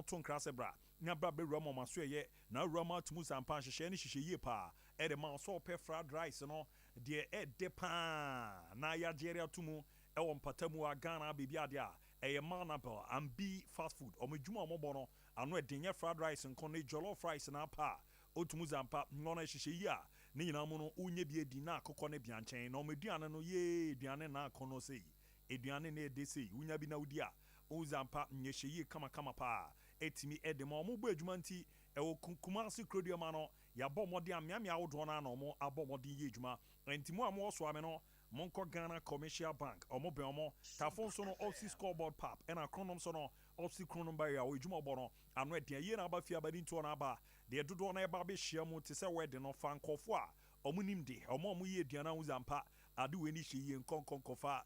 ton krase bra na bra be wura mo so ye na wura ma tumu sampa hyehyɛ ne hyehyɛ yie pa e de ma so pe fried rice no de e de pa na ya jere atumu e won patamu a Ghana baby ade a e manable ambi fast food o medwuma o mobo no ano e denye fried rice nko ne jollof rice na pa otumu zampa ngona hyehyɛ yi a ne nyina mu no unye bi edi na akokɔ ne bianchen na o meduane no ye duane na akono sei eduane na ede sei unya bi na udi a uzampa nyehye yi kama pa etimi edema omo bo adwuma nti ewo Kumasi krodioma no ya bɔ mɔden amiamia wodo na na omo abɔ mɔden yi adwuma entimu amo so ame no monko Ghana Commercial Bank omo be omo tafon so no office scoreboard pap ena kronom so no office kronom ba ya wo adwuma bɔ no ano eden ye na aba fia ba dinto na aba de dodo na eba be hia mu te se wede no fa nkofo a omo nimde omo ye aduana uzampa ade we ni hye ye nkonkonkofa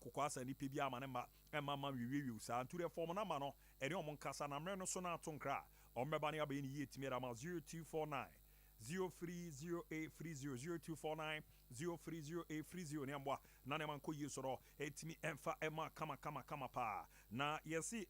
kokwasa ni pe bia ma ne ma emama wiwiwi sa anture form na ma no ene omo nkasa na mre no so na atonkra ombeba ne abe ni ye timira ma 0249 030830 0249 ne ambwa na ne man ko yi soro etimi emfa ema kama pa na yesi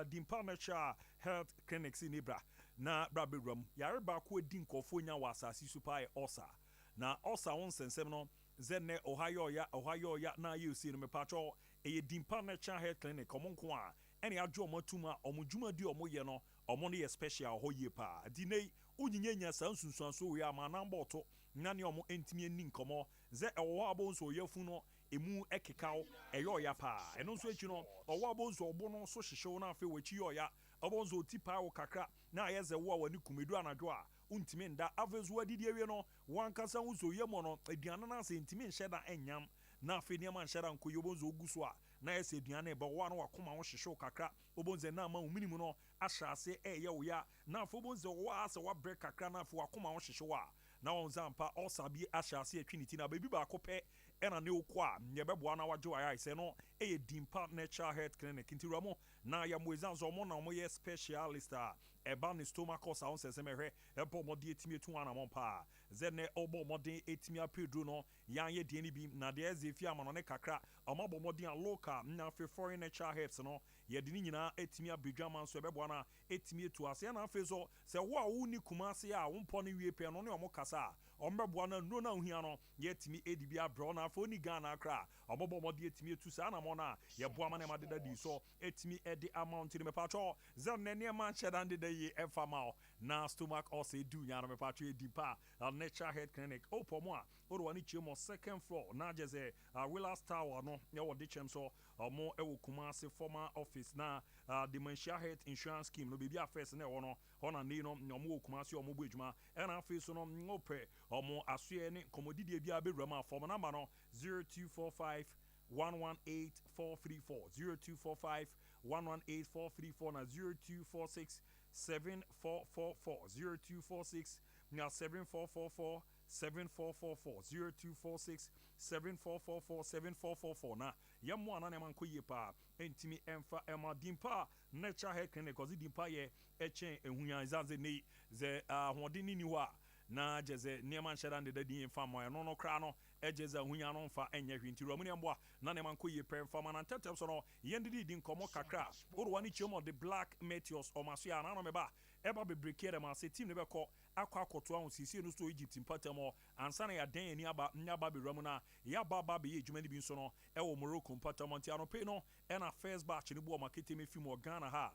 dimpa nature health clinics ni bra na bra bewram yare ba ko di nkofo nya wa asasi super osa na osa won sensem no zenne ohio ya na yusi no mepacho e dimpa nature health clinic omonko a ene adwo matuma omudwuma di omoye no omo ne special hoye pa dinei unyinya sansunsuanso we ama na mboto na ne omo entimi ani nkomo ze ewo abonso yafu no emu ekekaw eyo ya pa eno nso echi no owo abonso obo no so hyehyew na afi wachi yo ya abonso tipa wo kakra na ayeze wo wani kumedu anadwo a untimi nda avezu adidi ewe no wankasa uzo yemo no aduane na se ntimi nheda enyam na afi ne ma nheda nko yobonzo oguso a na ese aduane be wo no wakoma wo hyehyew kakra obonze na ma uminimu no ahyase eye wo ya na afi obonze wo ase wa break kakra na afi wakoma wo hyehyew a na onzampa osabi ahyase atwiniti na baby ba kope ena ne okwa nyebeboa na wajo aya ise no eye dimpa natural health clinic ntiramo na ya moezanzo mo na mo ye specialist a eba ne stomach ulcer on sesemehwe ebo modi etimi etu ana mo pa zene obo modi etimi apedro no yan ye de ni bi na de ezefi amano ne kakra omabo modi an local na fe foreign natural herbs no ye de ni nyina etimi abedwaman so ebeboa na etimi etu ase na afezo se wo a wo ni Kumasi a wo mpo ne wie pe no ne omo kasa ombeboa na no na ohia no ye etimi edibi abro na afo ni Ghana akra omobo modi etimi etu sa na mo na ye boa ma ne madeda di so etimi edi amount ni me pacho zene ne man shedan de ye efamao na stomach also do nya no me pacho edipa natural health clinic opomo a odo wani chemo second floor na jeze Willas Tower no ye wo de chem so omo ewo Kumasi former office na dementia health insurance scheme no bibia first na wo no ne no omo Kumasi omo bu adwuma e na afi so no ngope omo asoe ne komodidie bia bewrama form number no 0245 118434 0245 118434 na 0246 7444 0246 na 7444 7444 0246 7444 7444 na yammo anane man ko yepa entimi emfa ema dimpa natural health clinic cause dimpa ye echen ehunya zanze nei ze hodini ni wa na jeze neman shedan de din fama no no kra no ejeze ahunya no mfa enye hwinti ro mu mboa na neman ko ye pre fama na tetem so no yendidi din komo kakra oro wani chemo the black meteors o maso ya na no meba eba be breakere ma se team ne be ko akwa akoto ahun sisi no so Egypt mpatamo ansa na ya den ani aba nyaba be ro mu na ya baba be ye djuma ni bi so no e wo Morocco mpatamo nti anope no e na first batch ni bo market me film Ghana ha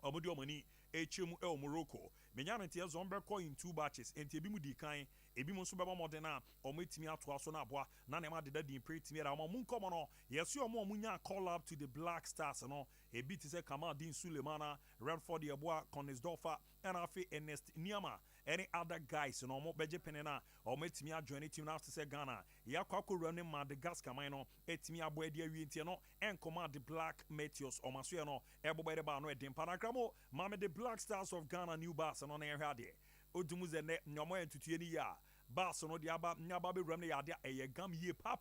omodi omani echemu el Morocco menya nte zombe ko in two batches enti ebi mu di kan ebi mu so beba modena ometimi ato aso na aboa na ne ma deda di pretimi era mu nkomo no yeso omo nya call up to the Black Stars no ebi ti se Kamaldeen Sulemana Redford Yeboah Konisdorfer and afi Ernest Niama any other guys no omo beje penena ometimi ajoin team na after say Ghana yakwa ko run Madagascar man no etimi aboa di awie ntie no enkoma the Black Meteors omaso no ebobere ba no edin panakramo mame the Black Stars of Ghana new bass no na ehwade odumuze ne nyomo entutue ni ya bass no de aba nyaba be ram ne ya de eye gam ye pa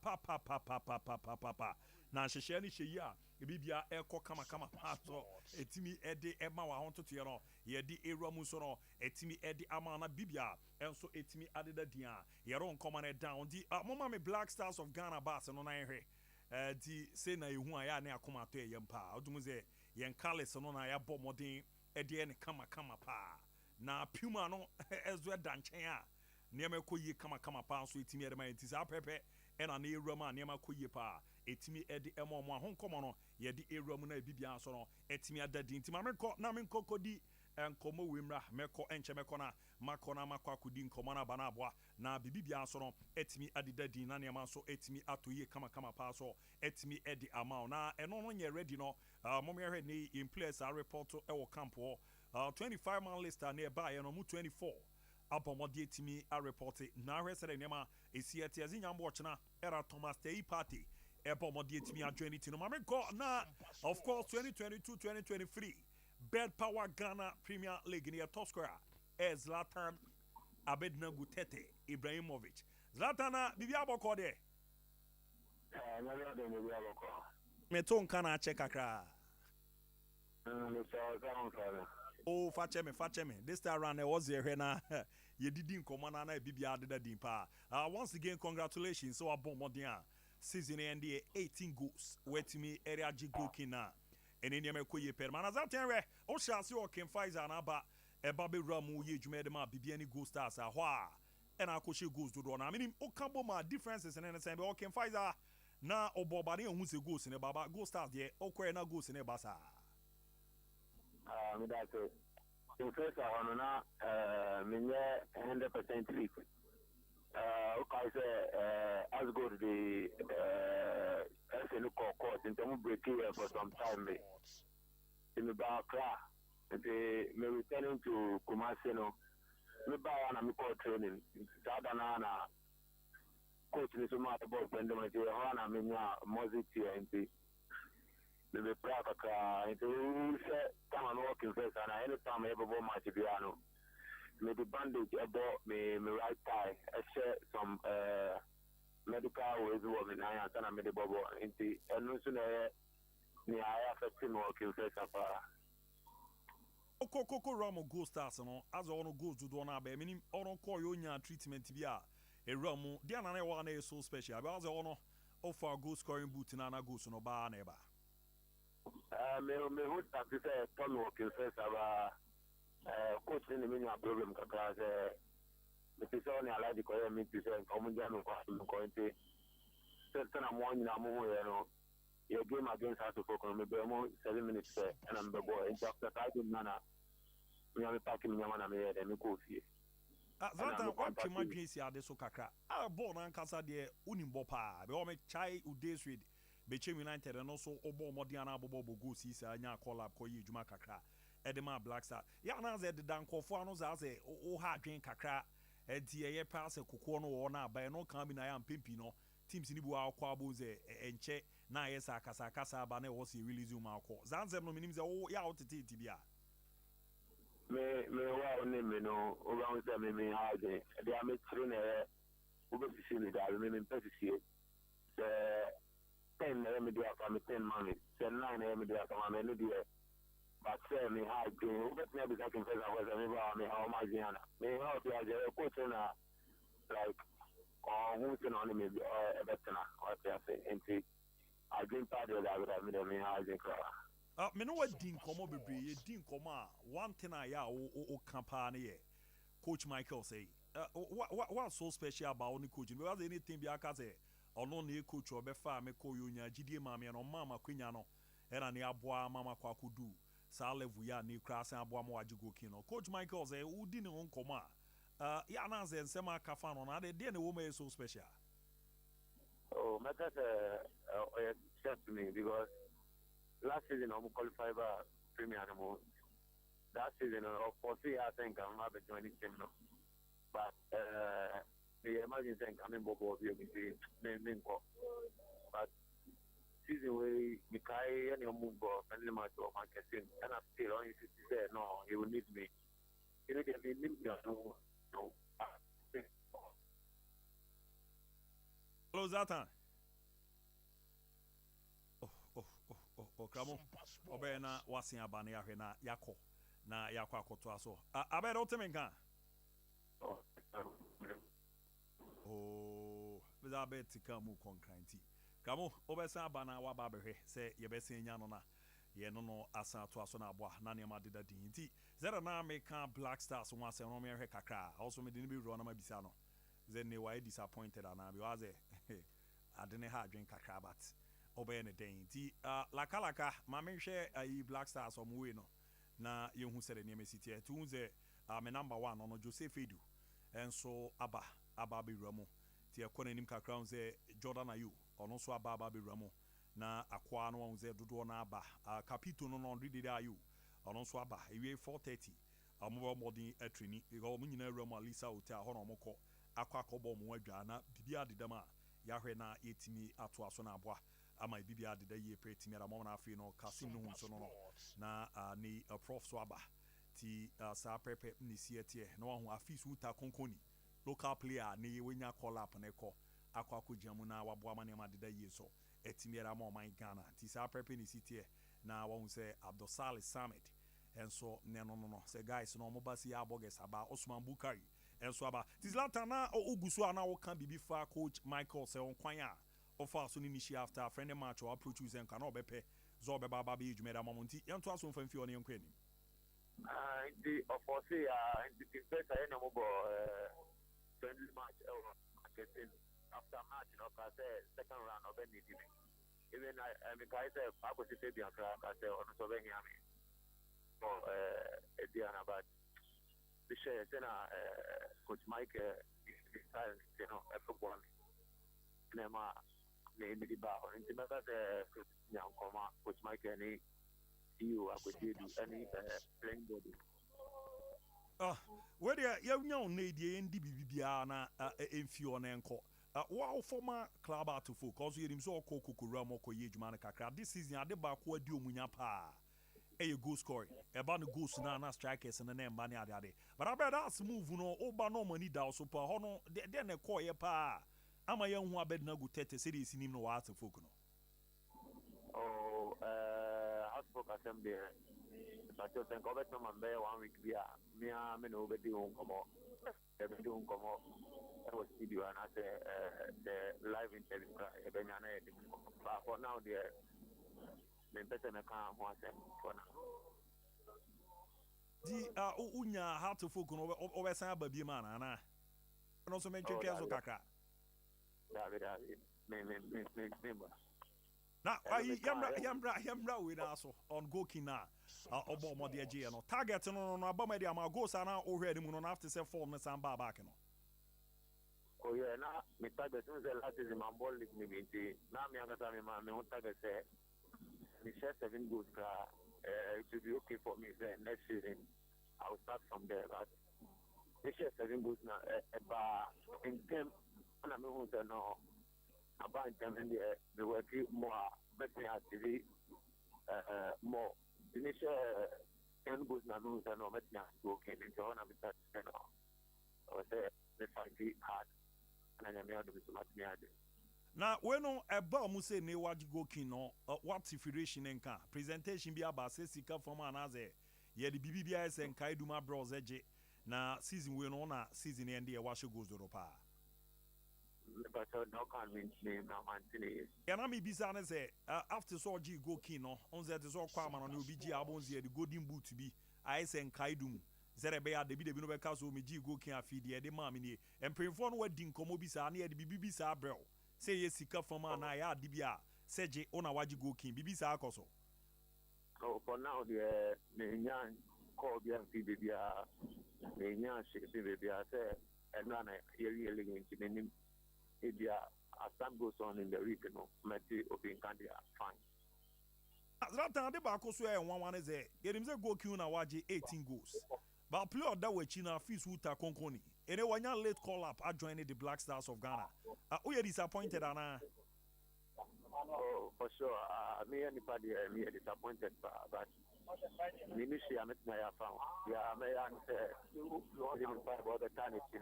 na hyehye ni hye ya ebibia ekọ kama pato etimi ede ema wa hontoto no ye de erua mu so no etimi ede ama na bibia enso etimi adeda dia ye ron koma na down di mama me Black Stars of Ghana bass no na ehwe di say na ehu aya na akoma to eyempa odumuze yen Carlos no na ya bɔ modern ɛdeɛ ne kama pa na Puma no ɛzo ɛda nkyɛn a nneɛma kɔ yie kama pa nso etimi ɛde ma yɛn ti saa pɛpɛ ɛna ne ewura mu a nneɛma kɔ yie pa etimi ɛde ɛma ɔmo ahonkɔmɔ no yɛde ewura mu na ebibia nso no etimi ada di nti ma menkɔ na menkɔ kɔdi nkɔmɔ wemra mɛkɔ ɛnkyɛ mɛkɔ na makɔ na makɔ akɔdi nkɔmɔ na ba na aboa na bibibia nso no etimi adeda di na nneɛma nso etimi ato yie kama pa so etimi ɛde ama na ɛno no nyɛ ready no mom yɛhwɛ ne in place a report ɛwɔ camp hɔ 25 man list a ne ɛba yɛ no mu 24 abɔmɔde etimi a report na ahwɛ sɛ nneɛma esi ɛte ɛzi nyambo ɔkyena era Thomas Tei party ɛbɔmɔde etimi adjoin it no mame go na of course 2022-2023 Bed Power Ghana Premier League in your top scorer Zlatan Abednego Tete Ibrahimovic. Zlatan bibi aboko de. Me ton kana check akra. Oh, fache me. This time around there was here na ye didn't come on na bibi adeda din pa. Once again congratulations so abomodin season end 18 goals. Wet me area G goal kina. And in your coye permanent that o shall see or can fight an aba a baby ramu ye jumedema bibiani go stars a wha and I could goes to run. I mean, o combo my differences and anything all can fight na o bobadi who's a goose in a baba go stars ye o quena goes in a basa. That's it. In first, I want to know 100% sleep. Okay, as go to the SNU court in terms of breaking for some time. In the bar, me returning to Kumasi, no, me buy one call training. Sadana coach me so much about Bendama, Hana, Minya, Moziti, and the Praka, and to say, come and walk in first, and anytime I ever go my Tibiano. Me the bandage about me right thigh. I share some medical ways of me. I am me the bubble into and no sooner me I have to work in first of all. Koko Ramo go stars no as ono goes to do na be meaning ono call you nya treatment bia e Ramo dia na one is so special because ono offer goal scoring boot na na goals no ba na eba. Me who start to say turn work in first of coach in the mini problem because the person allowed to call me to say come down and going to certain amount in Amu, your game against us to focus on me 7 minutes and I'm the boy. And after I did nana, we are packing Yamana and we go see. Zlatan, what can my dreams here? This so kakra. I born and casa de Unimbopa. We all make chai udays with Bechem United and also Obo Modiana Bobo Gosi, Sanya Collab, Koyi Juma Kakra. Edema Black Star. Ya na ze de danko fo ano za ze o ha adwen kakra enti ye pass kokko no wo na ba no kan bi na ya mpempi no teams ni bu akwa abo ze enche na ye sa kasa ba na wo se release ma akọ zanzem no minim ze wo ya otete tibia me wa oni me no o ba won se me ha de am tru na wo be sisi ni da me pesi se 10 na me dia fa me 10 money se 9 na me dia fa me no dia. But say me high green, but maybe I can say I was me how much Diana. Me how to a coach like who's on me a better what I say and I drink part of that with me how I me no what din komo bebre din koma one thing I ya o campaign Coach Michael say what's so special about only coaching because anything be aka say ono na coach obefa me ko yo nya gidie ma me no mama kwenya no era ne aboa mama kwa kudu sa level ya ni krasan aboa mo ajigo kino Coach Michael say udi ne nkoma ya na say nsema aka fa no na de ne wo me so special. Oh, matter just to me because last season I'm qualified for Premier Animal. That season of course I think I'm not joining team no. But the imagine saying coming bobo be but season way Mikai and your move and the match of Manchester and I'm still on you say no, he will need me. You know, no. Hello, Zlatan. Kamo. Obe na wasin abane ya hwe na yako akoto aso. Abe do temenka. Oh, biza be tika mu konkranti. Kamo obe san abana wa ba behwe se ye be sen nya no na ye no asa to aso na aboa na ne ma deda din nti zera na American Black Stars one say no me hwe kakra also me de ne bi ro na ma bisa no then they were disappointed and I was I didn't have drink kakra but obey ne den nti laka ma me hwe Black Stars omo no na ye hu sere ne me city to ze me number 1 no Joseph Edu enso aba be ramu ti e kona nim kakra ze Jordan Ayu ono so aba be ramu na akwa no won ze dodo na aba capito no didi Ayu ono so aba ewie 4:30 amobo modern atrini e go mu nyina ramu Alisa hotel ho no moko akwa mu adwa na bibia dedam a yahwe na yetimi ato aso na aboa ama bibia deda ye pretimi ara mo na afi no Kasim no hunso no na ni prof so aba ti sa pepe ni siete na ho afis uta konkoni local player ni wenya call up na ekọ akwa kogiamu na wabo ama ne ma deda ye so etimi ara mo man Ghana ti sa pepe ni siete na wo say Abdosali Summit enso ne no say guys no mo basi aboges aba Osman Bukari enso aba tislata na oguso ana wo kan bibi fa coach Michael say on kwan a ofa so ni nishi after a friendly match or approach you zen kan obepe zo be baba be ejumeda mamonti yento aso mfamfi oni enkwani the of course the first I know friendly match marketing after match you know second round of any team even I mean I say I go to be akra I say on so be here me for Ediana but the share coach Mike you know football nema ne di ba on ti maka nyam koma coach Mike ni you akoje du any playing body where ya nya on na die ndi bibia na enfio na enko wow former club out of cause you so kokokura moko ye djuma na kakra this season ade ba ko adi omunya pa goal scoring eba no goals na strikers na na mba ne ade but I bet that's move no oba no money da so pa ho no de na call ye pa ama ye hu abed na go tete se de sinim no wa folk no hospital assembly but you think of it no man be 1 week bia me no be di on komo e be di on komo e was video and I say the live interview e be nyana e but for now the me pese me kan ho asem for now di unya how to folk no o be san aba bi ma na no so me twetwe so kakra me na yamra we na so on goalkeeper na obo mo de age no target no abama de ama goals na o hwe mu no after say form na samba back no oh yeah na me target no say last season my ball league me binti na me agata me target say me share 7 goals it will be okay for me then next season I will start from there but me share 7 goals na in game na me who say no about them in the work more better activity more initial 10 goals na no say no better okay into one of that I say the fight hard and I am do so much me na we no eba mu say ne waji goalkeeper no what federation nka presentation bi aba say sika from anaze ye de bibi bia ese nka eduma bros eje na season we no na season end e wa she goals do pa but no can win na Anthony ya na me bisa na say after so ji goalkeeper no on say the so kwa ma no obi ji abonzi the golden boot bi ai se nka edum zere be ya de bi no be ka so me ji goalkeeper afidi e de ma me ni emprenfo no wadi nkomo bisa na ye de bibi bisa abrel say yes sika from na ya dibia seje ona waji goalkeeper bibi sa akoso oh for now the nyan call bi amfi bibia nyan shi bibia say na yeli nti nenim ebia as time goes on in the week no meti open candia fine Zlatan de ba ko so e 1-1 ze yerim ze goalkeeper na waji 18 goals but play of that way china fees uta konkoni ene wanya late call up join the Black Stars of Ghana who you disappointed ana oh for sure me anybody me disappointed but initially I met my found yeah me and you even find about the time it's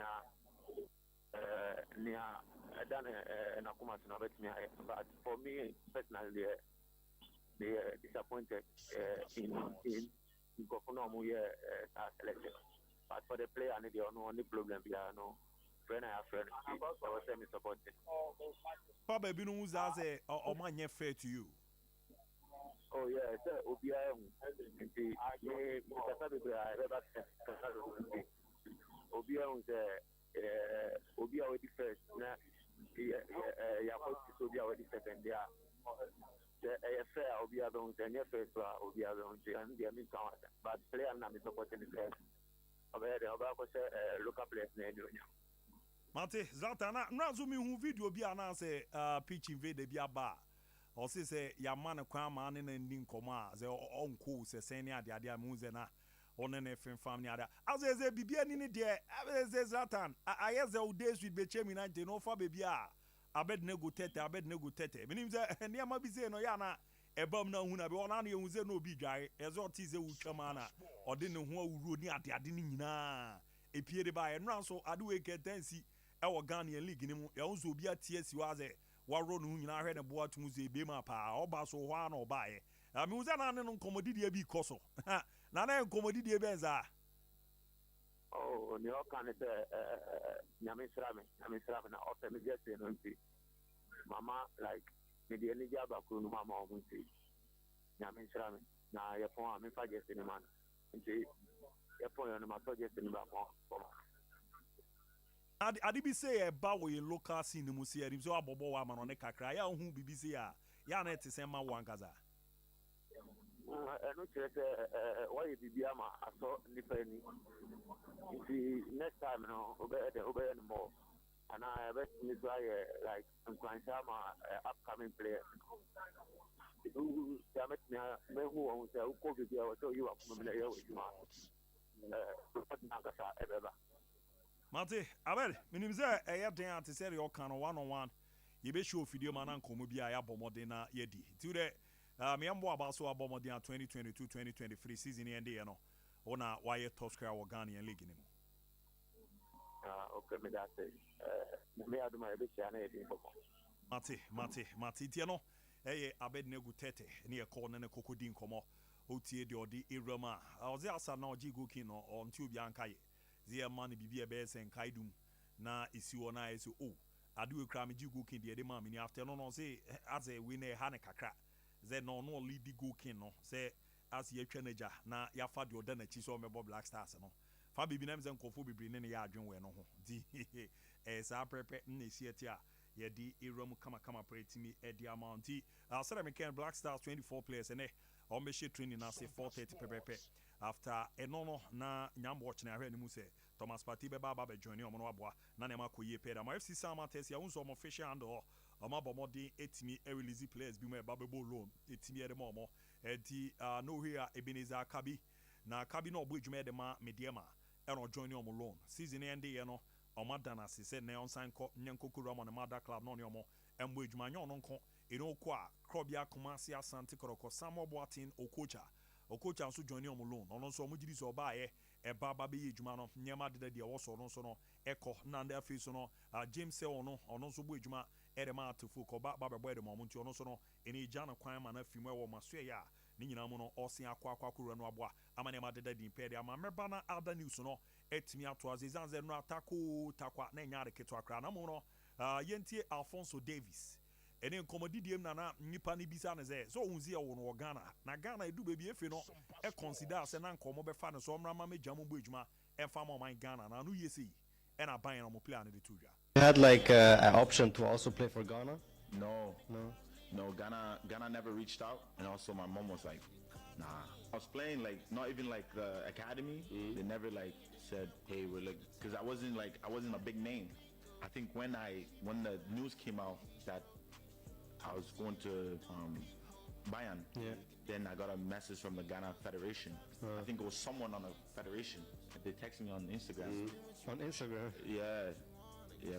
near done and akuma to bet me but for me personally they disappointed in Gokuno mu selection but for the player and the only problem we are no friend I have friend I was semi supporting Papa bi no uza say o manye fair to you Oh yeah, sɛ obiara hu nti me kasa bebree a ɛbɛba kasa do nti obiara hu sɛ obi a wɔdi first na yɛakɔsi sɛ obi a wɔdi second a sɛ ɛyɛ fɛ a obiara bɛhu sɛ ɛnyɛ first a obiara bɛhu nti ɛno deɛ menka ho asa but player no na mesupɔte ne sɛ ɔbɛyɛ dɛ ɔbɛakɔ sɛ local players na ɛne onya Mate, Zlatan, na so me hu video bi ana say pitch invader bi aba. O say ya man kwan ma ne na ndi nkomo a say onko say sen ne ade ade a mu ze na one na fem fam ne ade. Azeze bibia ni ne de, azeze Zlatan, ayeze o days with Bechemi na de no fa bibia. Abed ne go tete, abed ne go tete. Menim say ne ma bi say no ya na ebam na hu na be ona na ye hu say no bi dware. Eze o ti say wu twama na ode ne ho awuro ni ade ade ni nyina. Epie de ba e no so ade we ketansi ewo Ghana league ni mu ya unzo obi atie si waze waro no nyina hwe ne boa tum ze be ma pa oba so ho ana oba ye me uza na ne no komodidie bi koso na na komodidie benza oh ne o kan sɛ nyame sra me na ɔsɛ me just no nti mama like me de ni jaba ko no mama o nti nyame sra me na ye pon a me fa just ni man nti ye pon yo no ma so just ni ba pon adi bi say e ba wo ye local scene mu se eri so abobo wa ma no ne kakra ya hu bibi say ya na etese ma wo ankaza ɛno kyerɛ sɛ wɔyɛ biribi ama asɔ nnipa ani nti next time no wobɛyɛ no mmɔ anaa ɛbɛtumi so ayɛ like nkwanhyɛ ama upcoming players sɛ mɛtumi mɛhu wɔn sɛ wokɔ biribi a wɔ sɛ woyi wakoma bi na ɛyɛ wɔ adwuma ankasa ɛbɛba Mate, Abel, minim say e den ante say you kan one on one. Ye be show video man ankomo bi a ya bomode na ye di. Ti de me ambo aba so abomode 2022-2023 season end ye no. Ona why top scorer wo Ghanaian league ni mu. Okay, me that say. Me aduma e be share na e din popo. Mate tie no. Eye Abednego Tete ne ye call ne kokodi nkomo. Otie de odi Irama. Ozi asa na oji go kin no on ti obi ankaye. Zia man bibi e be sen kaidum na isi wona ese o ade we kra me gi go kin de ma me ni after no say as a winner ha ne kakra ze no lead go kin no say as ye twa naja na ya fa de oda na chi so mebo Black Stars no fa bibi na me ze nkofo bibiri ne ya adwen we no ho di sa prepe na esi eti a ye di eram kama pretimi e di amount say me can Black Stars 24 players ne on be training na say 4:30 pepepe after enono na nyambo watch na hwe ni mu se Thomas Partey be ba join omo no aboa na ne makoye peda ma FC Sama test ya unso omo official and omo bomodi etimi release players bi mo e ba be loan etimi e de mo omo enti no here Ebenezer Kabi na Kabi no obo edwuma e de ma mediema e no join omo loan season end ye no omo dana se se ne on sign ko nyankokuru omo na mother club no ne omo embo edwuma nya ono nko eno ko a Krobia Kumasi Asante Koroko Samuel Boatin Okocha nso join on loan ono nso omugiri so ba ye baba be edwuma no nyema de wo so no nso no eko na nda face no James se ono nso bo edwuma e de ma atofo ko ba be boy de mo nti ono nso no eni gya na kwan ma na fimu e wo maso ya ni nyina mu no osen akwa no aboa amane ma de din pe de ama meba na other news no etimi ato azizanze no atako takwa na nya de keto akra na mu no yentie Alfonso Davis ene nkomodidiem na nipa ni bisa ne ze so unzi e wo no Ghana na Ghana edu be bi efe no e consider se na nkomo be fa ne so mra ma meja mo bo edwuma e fa ma man Ghana na no yesi e na ban no mo play an de tuja. You had like an option to also play for Ghana? No, Ghana never reached out, and also my mom was like, nah. I was playing like not even like the academy. They never like said, hey, we're like, because I wasn't a big name. I think when the news came out that I was going to Bayern. Yeah. Then I got a message from the Ghana Federation. I think it was someone on the federation. They texted me on Instagram. On Instagram? Yeah,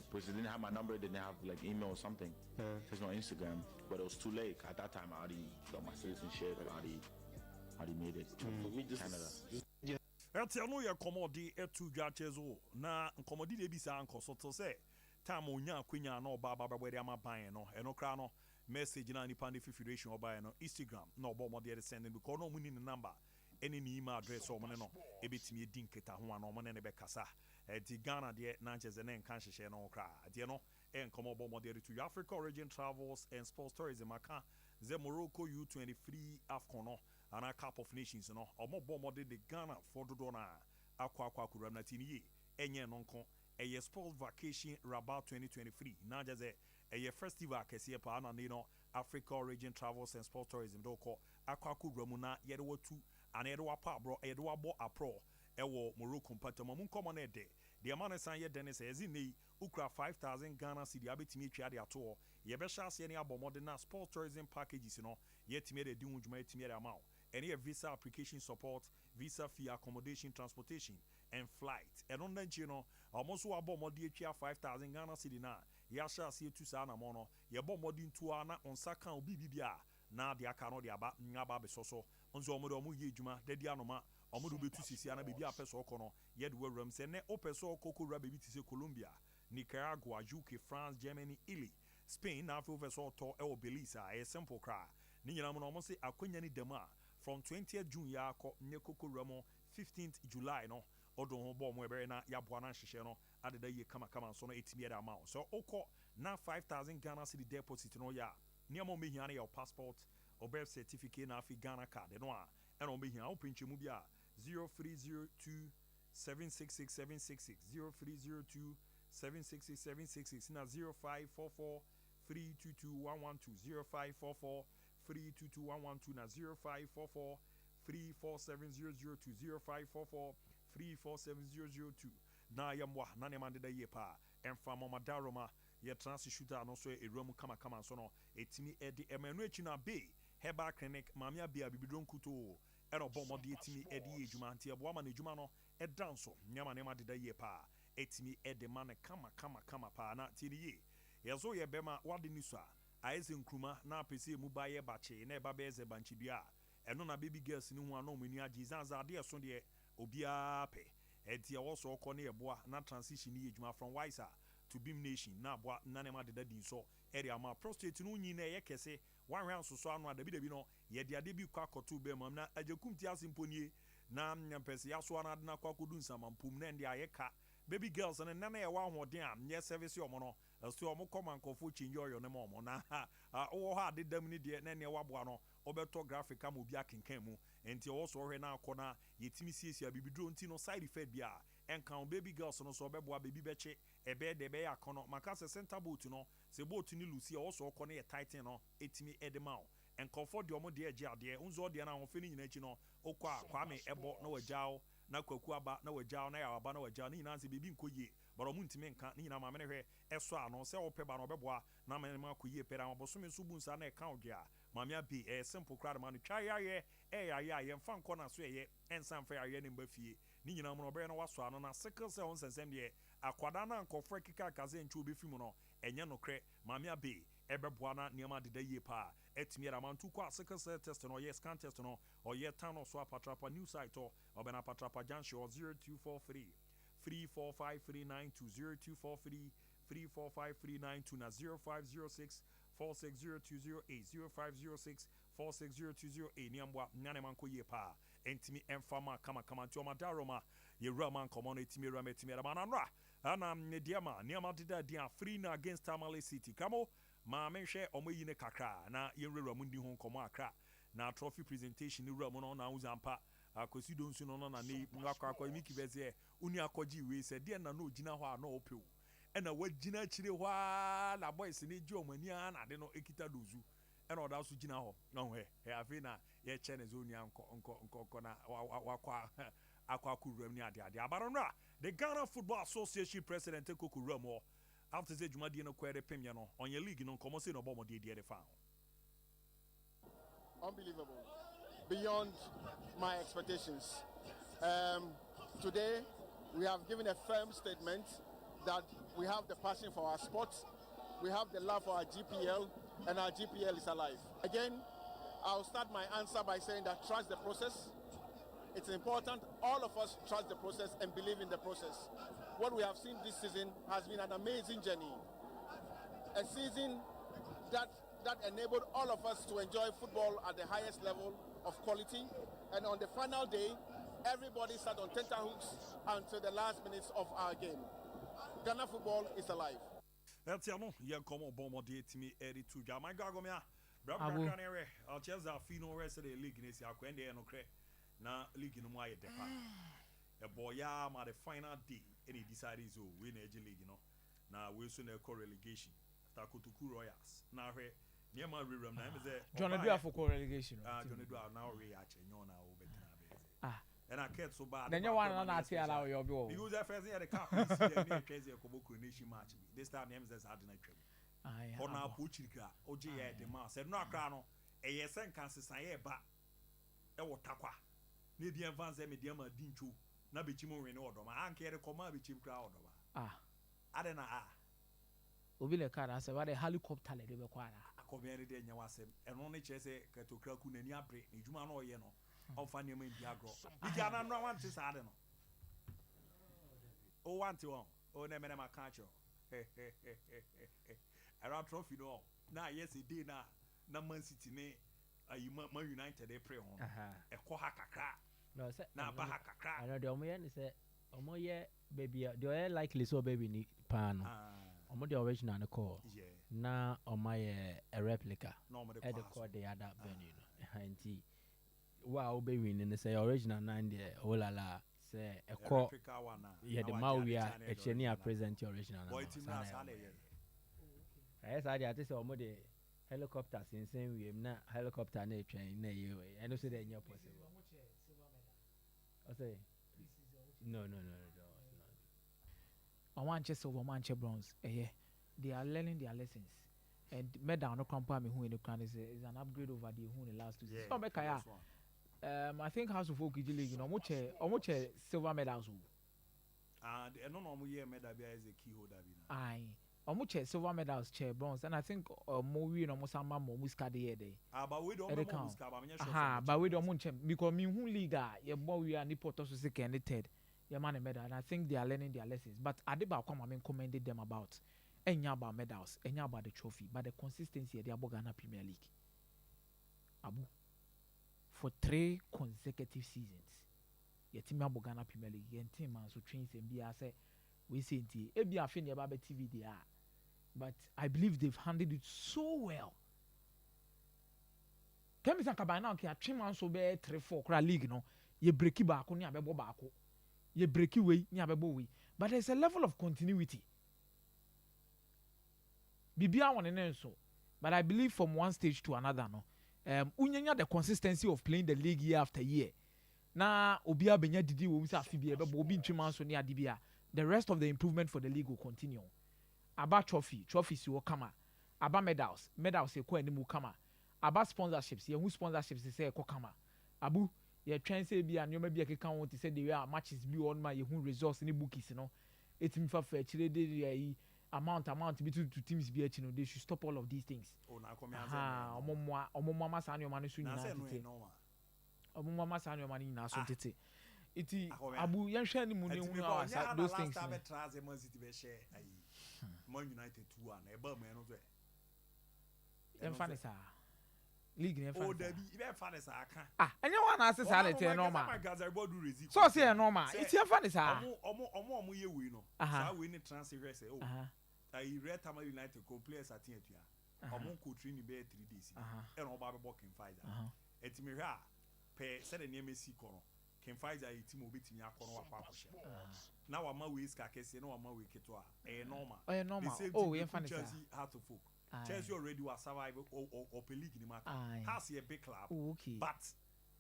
because they didn't have my number. They didn't have like email or something. There's no Instagram, but it was too late. At that time, I already got my citizenship. I already made it to Canada. Eti no ye komodi etu dwachezo na nkomodi de bisa ankoso to say time onya akwanya na oba baba bwe ama ban no eno kra no message na nipa the federation oba no Instagram na obo mo de send because no muni number any email address o mo no ebetimi edin keta ho ana o mo ne be kasa eti Ghana de na ncheze ne nkan hyehyɛ no kra de no enkomo obo mo de to Africa Origin Travels and Sports Tourism aka the Morocco U23 AFCON no and a Cup of Nations no omo bombo de Ghana for do na akwa kuram na tini enye nonko a sports vacation Rabat 2023 na jaze a festival kese pa na no Africa Region Travels and Sports Tourism do ko akwa kuram na yede watu and yede wa pa bro yede wa bo apro ewo Morocco patama mun komo na de the amount san ye Dennis ezini ukra 5,000 Ghana cedi abetimi twa de ato ye be sha se ne abomode na sports tourism packages no ye timi de di unjuma timi de amount any visa application support visa fee accommodation transportation and flight and on that you know almost wa bomode twa 5,000 Ghana cedi na ya sha se tu sa na mo no ye bomode ntu ana on saka obi bibia na de aka no de aba ngaba be soso onzo omo de omo ye djuma de di anoma omodo betu sisi ana bebi apeso okono yed weram se ne opeso okoko ra bebi tise Colombia, Nicaragua, UK, France, Germany, Italy, Spain na afo veso to e Belize a simple cry. Ni nyina mo no mo se akwanya ni dema from 20th June ya akọ nye koko ramo 15th July no odo ho bo mo ebere na ya boa na hyehyɛ no adeda ye kama so no etimi da amount so okọ na 5,000 Ghana cedi deposit no ya ni amo mehia na your passport or birth certificate na afi Ghana card no a and on mehia o pinche mu bia 0302 766 766 0302 766 766 na 0544 322 112 0544 322 112 na 0544 34700 0544 34700 na yamwa na ne mande da ye pa emfa mama daroma ye trans shooter no so eruam kama so no etimi edi emanu echi na be Herbal Clinic mamia bia bibidron kuto eno bombo de etimi edi ejuma anti ebo ama na ejuma no edanso nyama ne ma de da ye pa etimi ede ma ne kama pa na tini ye yezo ye bema wade niso a aeze nkruma na apese mu ba ye bache na eba be eze banchi bia eno na baby girls ni hu ano mani agi zanza de so de obia pe enti e wo so okọ na eboa na transition ni ejuma from Wiser to Beam Nation na boa na ne ma de da din so area ma prostate no nyi na ye kese wan hwan so anu adabi no ye de ade bi kwa akoto be mam na ajekum ti asimponie na nyampese yaso ana na kwa kodu nsamampum na ndi ayeka baby girls na na ye wa hoden a nye service omo no so omo koma nkofo chinyo oyo ne mo na wo ha de dam ni de na ne wabo no obeto graphic am obi akenkan mu enti wo so hwe na akona yetimi siesia bibidro nti no side effect bia enkan baby girls no so obebo baby beche ebe de be yakono maka se center boot no se boot ni lucy wo so okọ na ye tighten no etimi edemao enkofo de omo de age ade unzo de na ho fe ni nyina chi no okwa kwame ebo na wajao na kwaku aba na wajao na ya aba na wajao ni nyina se bibi nkoye baro mu ntimi nka ni nyina ma mene hwe eso ano se wo pe ba no beboa na mene ma koye pera mabosome so bu nsa na e ka odua mamia bi simple crowd man twa yaye ye mfa nko na so ye ensan fa yaye ne mbafie ni nyina mo obere na waso ano na sickle cell on sensem de akwada na nkofo kika kaze nchu obi fi mu no enye no kre mamia bi ebeboa na niam adeda ye pa etimi era man tu kwa sickle cell test no ye scan test no or ye town so apatrapa new site or obena patrapa junction 0243 3453920 34539 na 0506 46020 0506 46020 niambwa nyane manko ye pa entimi enfama kama nti omadaroma ye rama nkomo no etimi rama etimi rama nanra ana mediama niama dida dia free na against Tamale City kamo ma menhwe omoyi ne kakra na ye rura mundi ho nkomo akra na trophy presentation ni rura no na uzampa akosi donsu no na ne ngakwa miki beze uni akoji we se de na no gina ho a na opew ena wagina chire ho a na boys ni ji omani a na de no ekita dozu ena oda so gina ho no he afi na ye che ne zo uni anko na akwa kuram ni ade abaronra the Ghana Football Association president Kokuram after the jumadi no kwere pemya no on your league no komo se no bomo de fa unbelievable, beyond my expectations. Today, we have given a firm statement that we have the passion for our sports, we have the love for our GPL, and our GPL is alive. Again, I'll start my answer by saying that trust the process. It's important all of us trust the process and believe in the process. What we have seen this season has been an amazing journey. A season that enabled all of us to enjoy football at the highest level of quality. And on the final day, everybody sat on tenterhooks until the last minutes of our game. Ghana football is alive. That's no, young come on bomb de timi eri to Jamaica gomia. Brabra Canary, I'll just have Fino rest of the league in the Aquende and Ocre. Now, league in my depa. A boy, yeah, the final day, and he decided to win a league, you know. Now, we'll soon a relegation. Takutuku Royals. Now, near my room, I'm there. John do for relegation. John do now react, and you're now better. And I can't so bad. Then you want to allow your bill. Because I first had a cup, the crazy Koboku Nation match. This time, names as hard night. On our Puchika, OJ at the mass, and no crano, a yes and Kansas, I ba. Ewo takwa. Ni di advance me di ama dinchu. Na bichimu we no odoma. Anke re koma bichim kra odoma. Adena Obi le car say what the helicopter le de be kwa na. Akobia ne de nya wasem. Eno ne che se ketokra ku nani abre. Ni djuma na oye no. Ofa ne ma ndi agro. Bigi ana no want to say no. O want to on. O ne me na maka cho. Around trophy no. Na yes e dey na Man City ne Man United they pray on. E ko ha kakra. No say na ba ha kakra. I know the omo ye ni say omo ye baby they likely so baby ni pan. Omo the original na call. Yeah. Na omo ye a replica. No e the call the other venue no. Anti wow baby ni say original na ndi o la la say e call. Yeah the mawia e cheni a present original na. Boy team na sale ye. Yes I just say omo the helicopter since we na helicopter na train na you I know say that not possible. I say no. I want just silver manche bronze. They are learning their lessons. And medal no compare me who in the crown is an upgrade over the who in the last 2 seasons. So make I think House of Folk League, you know, much silver medals. And no year medal is a key holder. Aye. Omuche silver medals chair bronze and I think more we no musama mo muska de day. But we don't know muska but we don't munche because me who league ye boy we are ni porto so second third. Ye man medal and I think they are learning their lessons. But Adeba come and commended them about enya about medals, enya about the trophy, but the consistency they are Ghana Premier League. Abu for 3 consecutive seasons. Ye team Ghana Premier League, ye team man so trains and be say we say it be a fin about TV they are. But I believe they've handled it so well. Kemi sanka by now ke a trim man so be 3-4 kra league no. Ye breaki ba ko ni abebo ba ko. Ye breaki we ni abebo we. But there's a level of continuity. Bibia one en so. But I believe from one stage to another no. Unyanya the consistency of playing the league year after year. Na obia benya didi wo misa afi bia bebo obi ntrim man so ni adibia. The rest of the improvement for the league will continue. Aba trophies will come. Aba medals ye ko animu come. Aba sponsorships ye who sponsorships say ko come. Abu ye train say be and you may be a account to say the way matches be on my who resource any bookies no. It me for chile de amount be to teams be no they should stop all of these things. Oh na come omo mama san your money soon na omo mama san your money na so tete. Iti abu yenhwe ni mu ne hu those things Man United 2 and e ba me no so e mfa sa league ne mfa o da bi e be mfa ne sa aka enye wa na ase sa le te normal so say e normal iti mfa ne sa omo ye we no sa we ni transfer say oh I read Tama United co players atia omo ko train be 3 days e no ba be boking fight eti me hwa pe said the name Messi kono Ken Pfizer team obetimi akọ no wakọ akọhye na wa ma we ska kese na wa ma we keto a normal oh we fan Chelsea had to folk Chelsea already was survive or league ni market has a big club but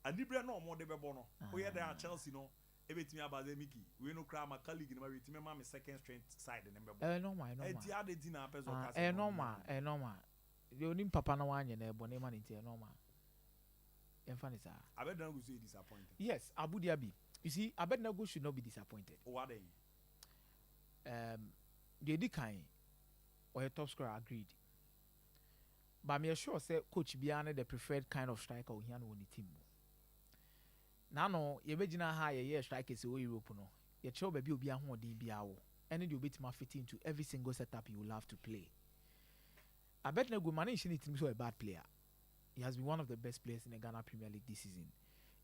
anibra no mo de bebo no we hear there Chelsea no ebetimi abaze miki we no kra ma league ni ma betimi ma me second strength side ni bebo normal enti ade di na peso kase normal the onim papa na wanye na ebo ne ma ni normal. Abednego should be disappointed. Yes, Abu Dhabi. You see, Abednego should not be disappointed. What are they? The kind or a top scorer agreed. But me sure say Coach Biane the preferred kind of striker we have on the team. Now no, you imagine how a strikers in Europe no. Your show baby will be a home DBAO. And you'll be to fit into every single setup you will have to play. Abednego managed it to be a bad player. He has been one of the best players in the Ghana Premier League this season.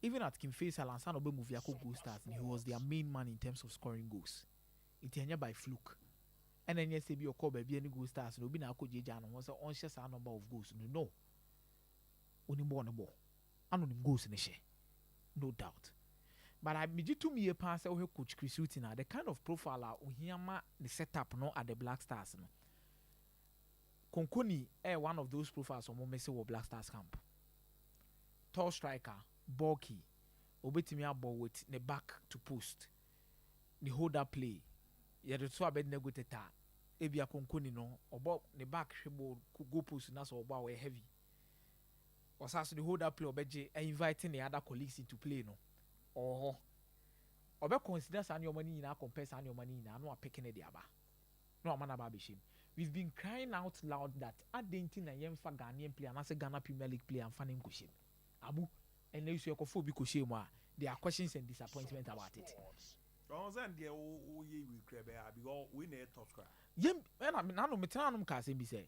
Even at Kim Faisal and Sanobe Muviako goal stars, he was their main man in terms of scoring goals. It ended by fluke. And then yes, be your call baby any goal stars. No, be na ko Jejano was an unsure number of goals. No. oni ball no ball ano nim goals ne hye no doubt but I me to me pass say coach Chris Hughton the kind of profile ohia ma the setup no at the Black Stars no Konkoni one of those profiles on me say Black Stars camp tall striker bulky obetimi abɔ with the back to post the hold up play yɛde so Abednego Teta ebia Konkoni no ɔbɔ the back hwebo go post na so ɔbɔ a heavy ɔsaso the hold up play ɔbɛgye inviting the other colleagues into play no ɔhɔ ɔbɛ consider saa nneɛma no nyinaa compare saa nneɛma no nyinaa no apeke ne de aba no ɔma na ba abɛhyɛ mu we've been crying out loud that adentin na yɛmfa Ghanaian player anase Ghana Premier League player amfa ne nkɔhyɛ mu abu and na yusu ɛkɔfo bi kɔhyɛ mu a there are questions and disappointment about it ɔnsan deɛ woyɛ wi krɛ bɛ a because we na top score yɛm ɛna nano metena nom ka asɛm bi sɛ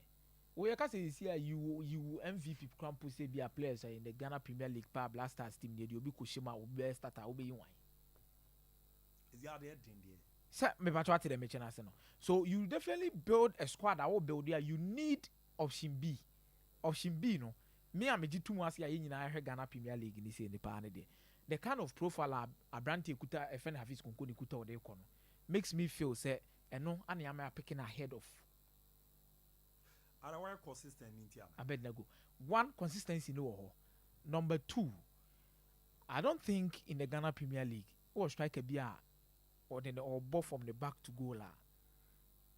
woyɛ ka sɛ yɛsi a you MVP crampo sɛ bi a players in the Ghana Premier League pa Black Stars team deɛ obi kɔhyɛ mu a obi starter wobɛyi wan is there there din deɛ sɛ mepatwa ate dɛ mekyɛ no ase no so you definitely build a squad that will build there you need option B no me a megye to mu ase a yɛ nyinaa hwɛ Ghana Premier League ni sɛ nipa ne deɛ the kind of profile Abrante kuta FN Hafiz Konkoni kuta ɔde kɔ no makes me feel say ɛno ane ama picking ahead of otherwise consistent in Tiana Abednego one consistency no wɔ hɔ number 2 I don't think in the Ghana Premier League or striker bi a or then or ball from the back to goal la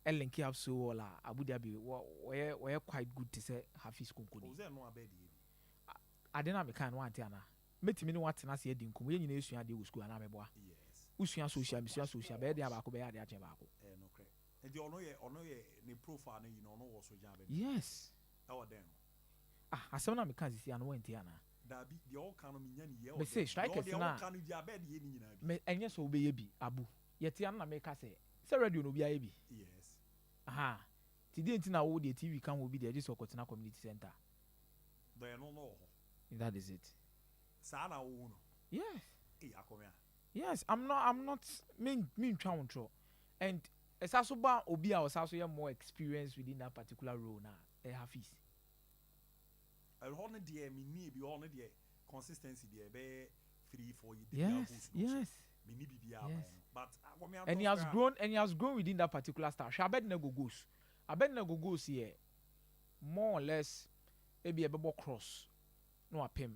Elenki up so la Abu Dhabi were quite good to say Hafiz Konkoni was there no abedi I didn't make kind one tiana metimi ne watena se edi nkomo ye nyina esua de wo school ana meboa yes usua social be de abako be ya de ache baako no correct and the ono ye ne profile no you know no was so jabe yes our then asem na me kan sisi ana wanti ana dabi the all can me nya ne ye me say strikers na can jabe de ye ni nyina bi me enye so be ye bi abu yeti ana na me ka say radio no bia ye bi yes ti de nti na wo de TV kan wo bi de just okotena community center there no that is it sana wo no yes akomia yes I'm not mean twa wonto and esaso ba obi a osaso ye more experience within that particular role na Hafiz hold the me ni bi all the consistency there be 3-4 years yes me ni bibia but akomia and he has grown within that particular style Abednego goes here more or less maybe a bebo cross no apem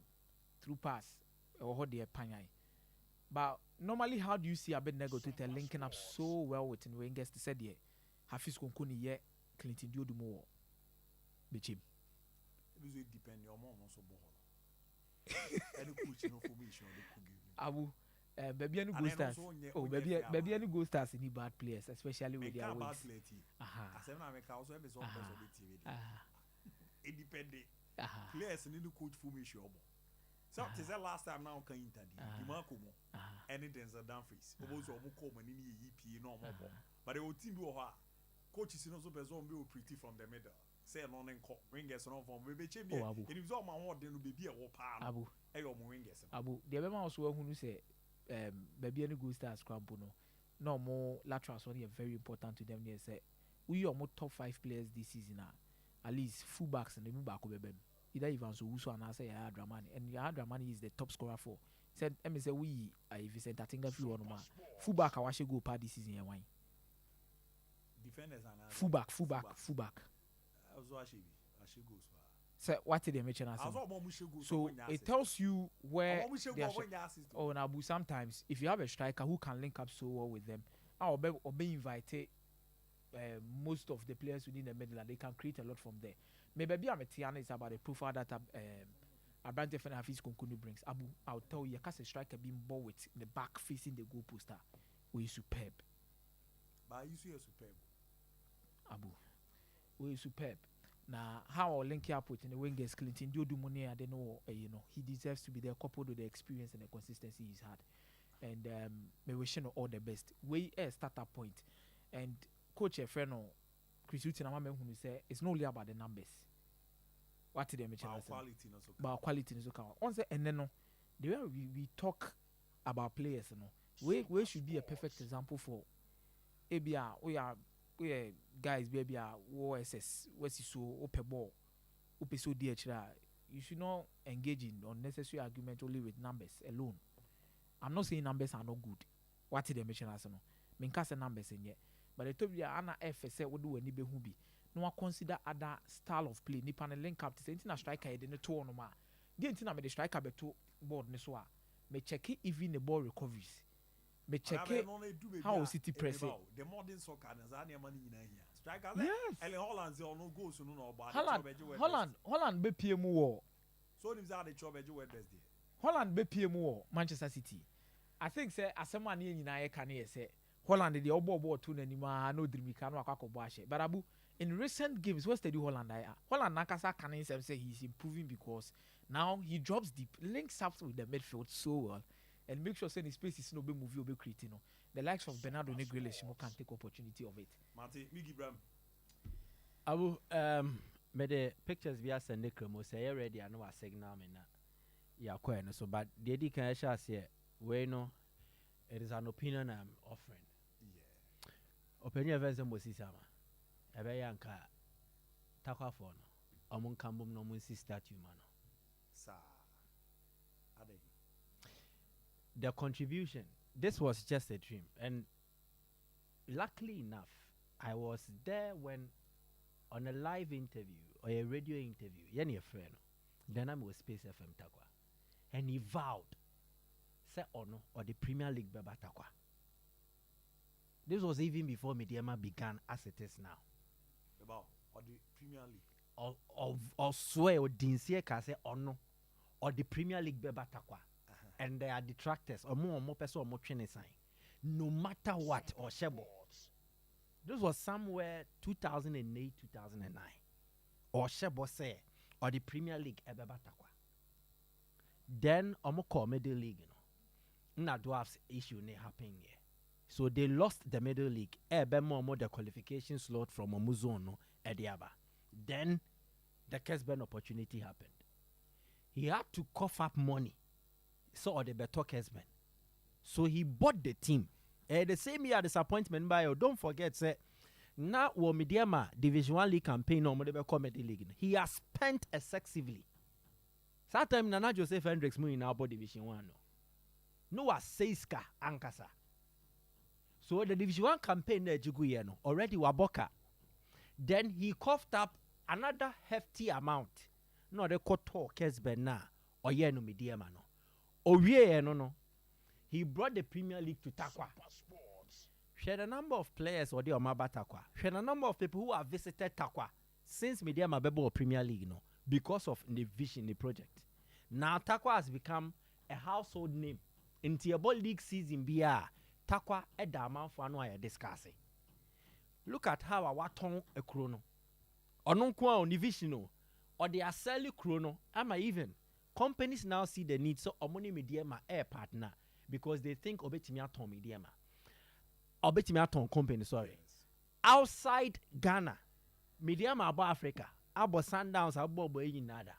through pass or hold the panyai. But normally, how do you see Abednego to linking up so well with Wingers to say yeah, Hafiz Konkoni yeah, Clinton Diodumo, Bichim. It depend your mom also ball. Any coach no formation they could give you. Abu, baby any go stars. Oh, baby any go stars any bad players, especially with their wings. I said I make also have some person on the TV. Independent players need to coach formation. So is that last time now can interview Sompa Nkomo anything is a Dumfries obozo omo call money ni EP no more but the team bi ho coaches no so person be pretty from the middle say no nko wingers no from we be chemi it is all my word no be e wo pa abu e yo mo wingers abu the be ma so ahunu say baby any go stars cramp no more laterals one very important to them. They say we are more top 5 players this season at least fullbacks and the back of them. Either Ivan so Wusu and I say Dramani, and Dramani is the top scorer for. Said say we if you said that thing if you want fullback I wash go part this season wine. Defenders and fullback. Also I should go so what did they mention us? So it tells you where they are. Oh Nabu sometimes if you have a striker who can link up so well with them, I'll be invited most of the players within the middle and they can create a lot from there. Maybe I'm a Tiana is about the profile that Abrante FN Hafiz Konkoni brings. Abu, I'll tell you, a striker being ball with the back facing the goal poster. We superb. But you see a superb. Abu, we superb. Now, how I'll link you up with in the wingers, Clinton Diodumo, I don't know, he deserves to be there coupled with the experience and the consistency he's had. And we wish him all the best. We a starter point. And Coach Efreno, Chris Hughton, who say it's not only about the numbers. What did they mention? About quality, once and then the way we talk about players, we should be a perfect example for ABR. We are guys, baby, OSS, West so open ball, open so DHR, you should not engage in unnecessary argument only with numbers alone. I'm not saying numbers are not good. What did they mention as no? Minka say numbers in yet. But the top ya ana F say what do any be who be. No one consider other style of play. Nipa na link up to say a striker in the two on ma. The intina me the striker be two board niswa. Me check it even the ball recoveries. Me check it how City press it. The modern soccer na za na money in here. Striker yes. Ele Holland say no goals no about. Holland be PM war. So them say the job eju Wednesday. Holland be PM war Manchester City. I think say asema na nyina ye kan ye say Holland the obo to nanima no dream kan no akwakobo ahye. But abu in recent games what's the Holland Holland nakasa can say he's improving because now he drops deep, links up with the midfield so well, and make sure say his space is no be movie or be creating. The likes of Bernardo Negreles can take opportunity of it. Mate, Migi Bram. Abu me the pictures we are sending Kremo say you ready I know a signal me na. Yeah, quite so but the edit can share say we know it is an opinion I'm offering. Yeah. Opinion versus Moses Sama. Ebe yanka takwa for no. Omun kambum no mun si statue man. Sir. The contribution. This was just a dream, and luckily enough, I was there when on a live interview or a radio interview. Yenny a friend. Then I'm with Space FM Takwa, and he vowed, say or no, or the Premier League beba Takwa. This was even before Mediama began as it is now. About or the Premier League. Or swear or dinsie ka say or no, or the Premier League beba Takwa. And there are detractors or more person or more training sign. No matter what or shebo. This was somewhere 2008, 2009. Or shebo say or the Premier League ebeba takwa. Then omo call middle league, you know. Na dwarfs issue ne happen here. So they lost the middle league. Ebe more the qualification slot from Omuzono Ediaba. Then the Kesben opportunity happened. He had to cough up money. So the better Kesben. So he bought the team. The same year disappointment by you. Don't forget, say now Mediama Division 1 League campaign no the comedy league. He has spent excessively. Sometimes Nana Joseph Hendricks mu in our Division 1 no. No Seiska Ankasa. So the Division 1 campaign no already waboka. Then he coughed up another hefty amount. No the koto Kesben na or no Mediama no. Owie no. He brought the Premier League to Takwa. Share the number of players or the Omaba Takwa. Share the number of people who have visited Takwa since Mediama Bebo Premier League no because of the vision, the project. Now Takwa has become a household name. In Tiabo League season BR, Takwa edama for no discussing. Look at how our tongue a chrono. Ononkwa on division or they are selling chrono. Am I even? Companies now see the need so Omoni Mediama air partner because they think Obetimia Tom Mediama. Obetimia Tom company, sorry. Yes. Outside Ghana, Mediama about Africa, about Sundowns, about Nada.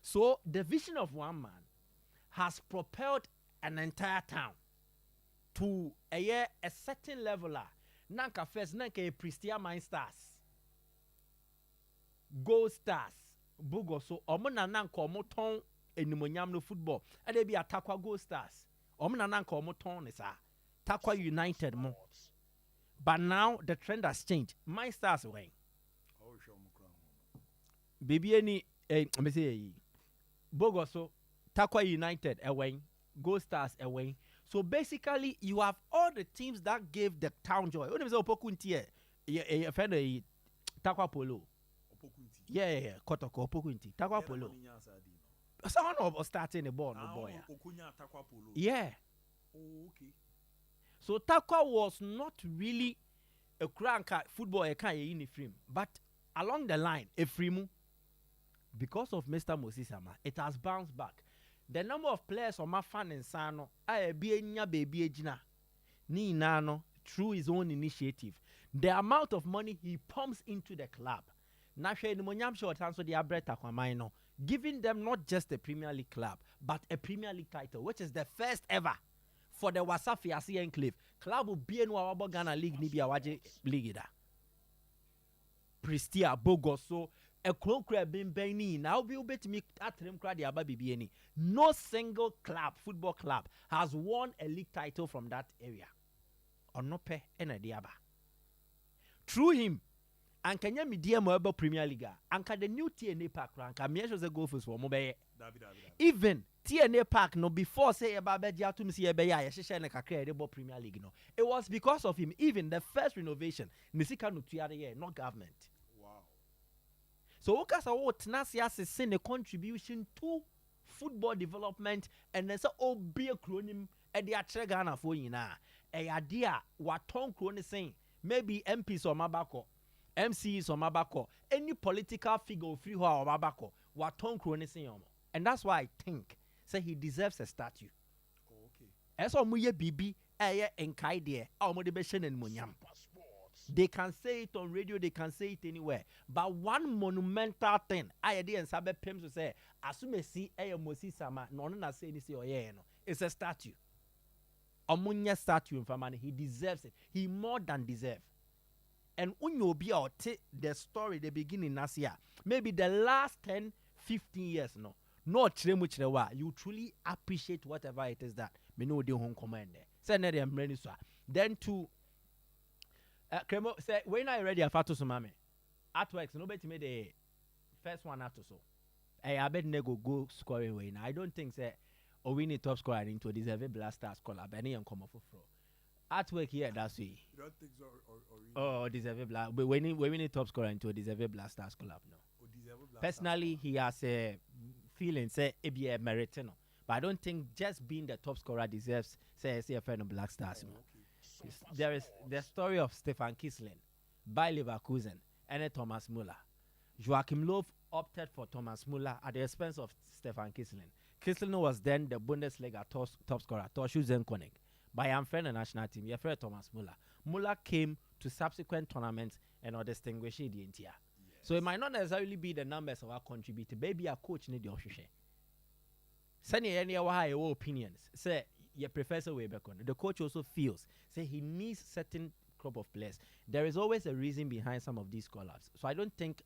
So the vision of one man has propelled an entire town to a certain level. Nanka first, Nanka a Pristia Mine Stars, Gold Stars, Bugo. So Omona Nanka Moton. Enimonyam no football and they be a Takwa Gold Stars omna nanka omoton is Takwa United mo but now the trend has changed my stars away baby any me say Bogo so Takwa United away Gold Stars away so basically you have all the teams that gave the town joy what is opokunti a friend Takwa Polo yeah Kotoko opokunti Takwa Polo someone was starting the ball, no boy. Yeah. Oh, okay. So Takwa was not really a crank football a kind in frame, but along the line, a free because of Mr. Mosisama, it has bounced back. The number of players on my fan and Sano, I be nya baby ejina, ni nano through his own initiative. The amount of money he pumps into the club. Now, she the monyam short answer the Abre Takwa Maino. Giving them not just a Premier League club, but a Premier League title, which is the first ever for the Wasafi Asi Enclave. Club will be in Ghana League, Nibia Waje League. Pristia, Bogo, so a crowd been Benny now be bet me at him crowd the Ababi. No single club, football club, has won a league title from that area. Or no pay any diaba. Through him, and can you media mobile Premier League? And can the new TNA Park rank? I mean, the golfers for mobile. Even TNA Park no before say about Bedia to see a Beya, she shall like Premier League. No, it was because of him. Even the first renovation, Nisika no not government. So Okasa Tnasia is seen a contribution to football development and there's a big acronym at the Atragana for you now. A idea what Tom Crony saying maybe MPs or Mabako, MCs or Mabako, any political figure free or Mabako, what Tom Crony saying. And that's why I think say he deserves a statue. Okay. As all muye bibi eye enkaide our motivation and munyam. They can say it on radio, they can say it anywhere. But one monumental thing, I did and Sabe Pim to say, as you may see, Mosi Sama, none na say this or yeah, no. It's a statue. A munya statue in Famani, he deserves it. He more than deserves. And when you be out the story, the beginning last year, maybe the last 10, 15 years, no. Not Tremuchrewa, you truly appreciate whatever it is that me know the home command there. Send them then to Kremo say when I ready a fatu sumame. Artworks nobody made the first one out so. I bet nego go scoring way. Now I don't think say we need top scorer into deserve a blaster scholar. Benny and come off for artwork here. That's we. You don't think so or Oh, deserve a blast. But we need top scorer into deserve a blaster scholar no. Personally, he has a feeling say it be a meritino. But I don't think just being the top scorer deserves say a friend of Black Stars. No. There is the story of Stefan Kiesling by Leverkusen and Thomas Müller. Joachim Löw opted for Thomas Müller at the expense of Stefan Kiesling. Kiesling was then the Bundesliga top scorer, Torshul Zenkonig. By Amfen the national team, he referred Thomas Müller. Müller came to subsequent tournaments and distinguished the entire. So it might not necessarily be the numbers of our contributor. Maybe a coach need the Oshishe. Sani any your opinions. Say your professor way back on. The coach also feels say he needs certain crop of players. There is always a reason behind some of these call-ups. So I don't think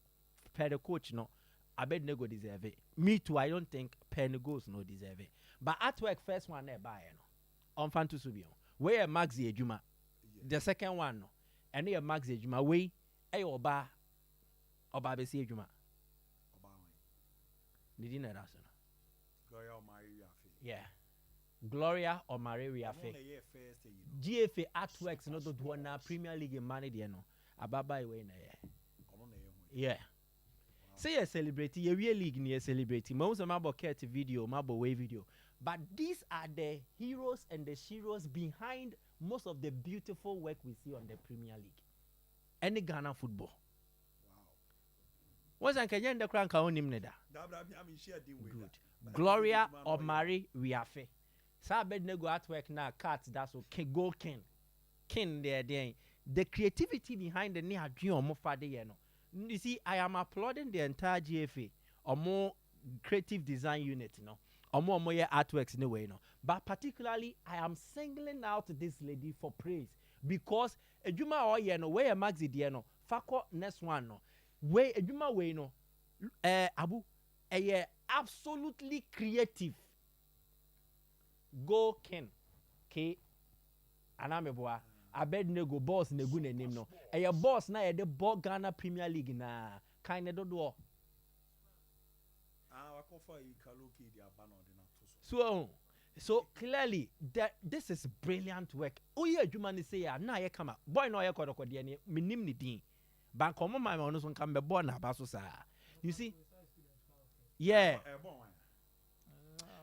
per the coach no, I bet Nego deserve it. Me too, I don't think per Negos no deserve it. But at work first one there buy no. On Fantu Subion. Where Maxi Ejuma. The second one no. And here Maxi Ejuma way Oba Besi Ejuma. Did you know that? Yeah. Gloria or Maria Fe. GFA Artworks no do one Premier League money there no. Ababa way na yeah. Say a celebrity, you really league near celebrity. Most of my cat video, my way video. But these are the heroes and the heroes behind most of the beautiful work we see on the Premier League. Any Ghana football. Once I can the crank on him neda. Good. Gloria or Mary Riafe. Sabed nego artwork na cats that's okay. Go Ken there. The creativity behind the near dream of Fade no. You see, I am applauding the entire GFA or more creative design unit, you know, or more artworks in a way, no. But particularly, I am singling out this lady for praise because a Juma or no way a maxi diano, Fako next one no, way a Juma way no, Abu, a absolutely creative. Go Ken, K, Anameboa. I bet nego boss nego ne name no. A boss na the ball Ghana Premier League na kind of do. So clearly that this is brilliant work. Oh yeah, Jumani say ya na ye come boy no ye kodoko de ni minim ni din. Ban komo my no so come be born na baso sa. You see? Yeah.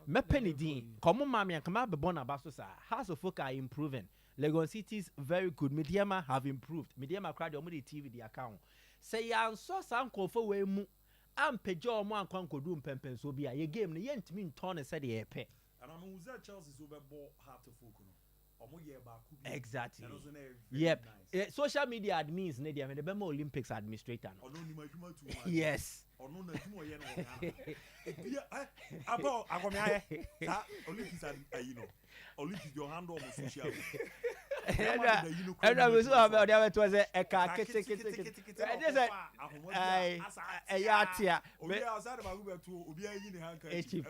Me penny din. Komo mama yan come be born na baso sa. House of folk are improving. Legon City's very good. Mediama have improved. Mediama crowd your money TV the account. Say ya so some for we mu. Am pejo mo ankwan kodu mpempen so bia ye game no ye ntimi ntone said ye pe. And I'm who's that Chelsea so be ball hard to folk no. Omo ye ba ku. Exactly. Yep. Nice. Social media admins ne dia me the Bema Olympics administrator no. Ono ni majuma tu. Yes. Ono na juma ye no. Bia abo akomia ye. Sa Olympics you know. Olympics your hand on social. And I was so about the other was a car. Ayatia. Obi outside of Aruba to Obi in the handkerchief.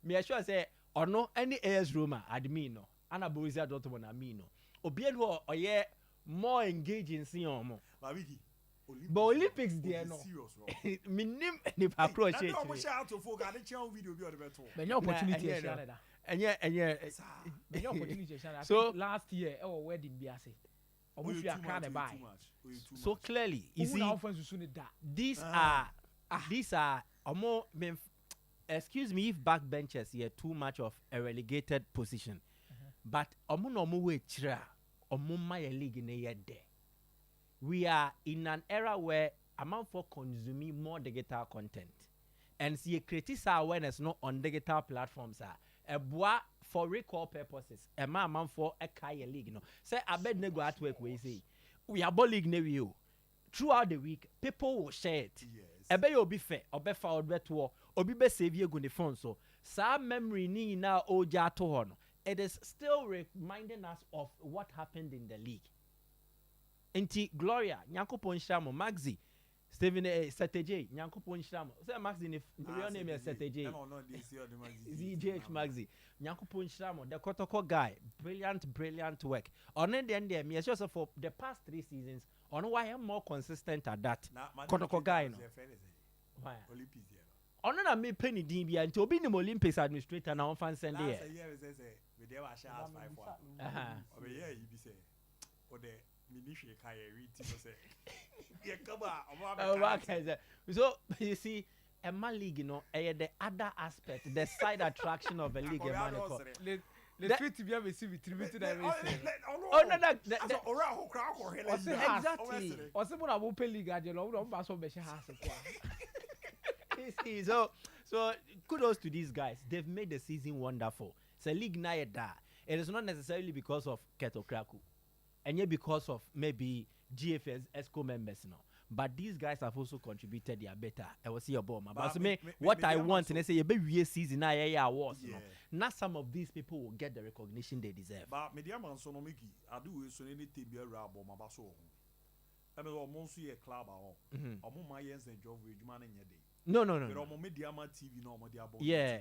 Me sure say or no any AS Roma admin no. Ana Borussia Dortmund amino. Obi no oye more engaging see omo. Mabiki. But Olympics there no. Minim ni approach it. Na almost shout to folk and channel video be on the better. Many opportunity share that. Many opportunity share. So last year our wedding be ase. Almost you can buy. So clearly, you see, these are more. Excuse me if backbenchers here too much of a relegated position, but no way chira my league in a year there. We are in an era where amount for consuming more digital content, and see criticize awareness not on digital platforms are a bois for recall purposes. A man for a kaya league no. Say I bet nego at work we say we are ball league near you. Throughout the week, people will share it. Yes. A bay be fair, or be foul better, or be best save you the phone. So some memory ni now oja to honor. It is still reminding us of what happened in the league. Inti Gloria, Nyanko Ponshamo, Maxi, Stephen Saturday, Nyanko Ponshamo. Say Maxi, if the real name is Saturday. ZJH Maxi, Nyanko Ponshamo, the Kotoko guy, brilliant work. On the end, me as for the past 3 seasons, on why I'm more consistent at that. Kotoko guy, no. Why? On me penny DB and to be the Olympics administrator now fan send here. We never share 5 over here, you be say, or the ministry kaya read say, yeah, come on. So you see, a man league, you know, the other aspect, the side attraction of a league, the fit to be able to see with tribute that oh no, exactly. Or someone will pay league at your own pass on Besha house. So kudos to these guys. They've made the season wonderful. It's a league na da. It is not necessarily because of Keto Kraku, and yet because of maybe GFS ESCO members now. But these guys have also contributed their better. I will see your bomb. But what I want, and I say, you be season awards. Yeah. Not some of these people will get the recognition they deserve. But media man so no make I do so anything be a rabo my baso. I mean, almost a club or my years and job with man in your day. No. But media man TV no more. Yeah.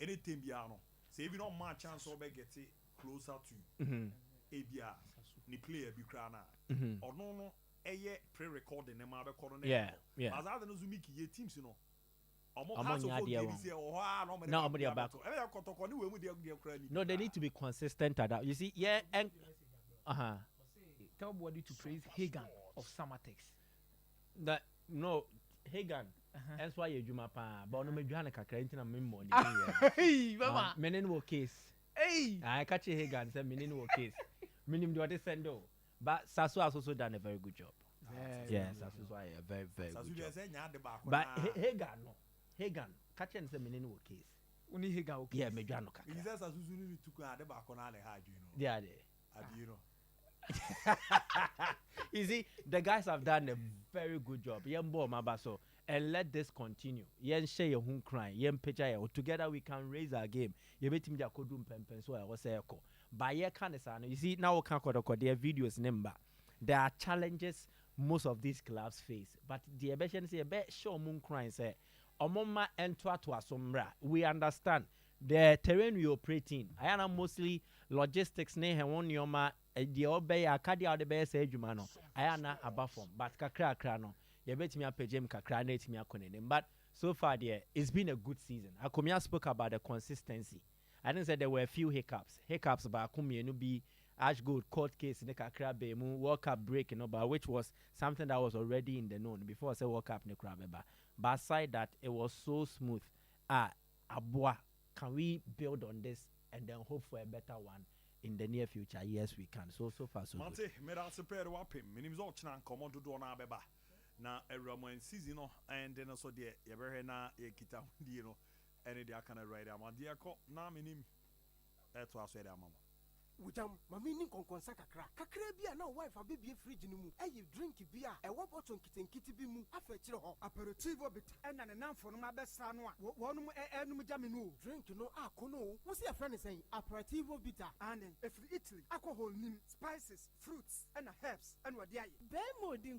Anything be ano. Say if you don't match chance or get it closer to ABR, ni player be crana. Or no. Pre-recording them are recording. Yeah. As other Zumiki teams, you know. No, they need to be consistent at that. You see, yeah, and tell body to praise Hagan of Samatex. That no Hagan. That's why you juma pa. But no me juana kakra intina memo. Hey, mama. Menen wo case. Hey, I catch Hagan. Say menen wo case. Minim do what sendo. But Sasu has also done a very good job. Yes, Sasu is a very good job. But Hagan, catch and say menen wo case. Only Hagan. Yeah, me juana kakra. He says Sasu need to go at the back on alle hard, you know. Yeah, you know. You see, the guys have done a very good job. And let this continue. Yen share your home crying. Yen picture. Together we can raise our game. You bet me that could do pen so I was a echo. But yeah, can you see now we can't their videos number. There are challenges most of these clubs face. But the ebeshen say a bet show moon crying say Omoma enter to Asombra. We understand the terrain we operate in. I am mostly logistics ne one yoma the obey a cardia the best ejumano. I am not above from but kakra krano. You bet me a pejem kakra net me a konenim. But so far there it's been a good season. Akumia spoke about the consistency. I didn't say there were a few hiccups. Hiccups about Akumia no be Ash Gold court case in the kakra be mu World Cup break, you know, but which was something that was already in the known before I say World Cup ne krabeba. But aside that, it was so smooth. Abua, can we build on this and then hope for a better one in the near future? Yes, we can. So far, so Mate, good. me da super wapim. Me name is Sompa Nkomo do na beba. Na everyone season no and then also there you better na e kita you know any they can write am dia ko na me nim to aso there mama. Wujam mami ni konkonsa kakra bia na wife abebie fridge no mu eyi drink bia e wo bottle nkitenkiti bi mu afa kire ho aperitivo bit na ne namfo no mabesa no a wonum enum jame no drink no akono wo se afra ne sen aperitivo bita and efri Italy alcohol nim spices fruits and herbs and what dey be mo di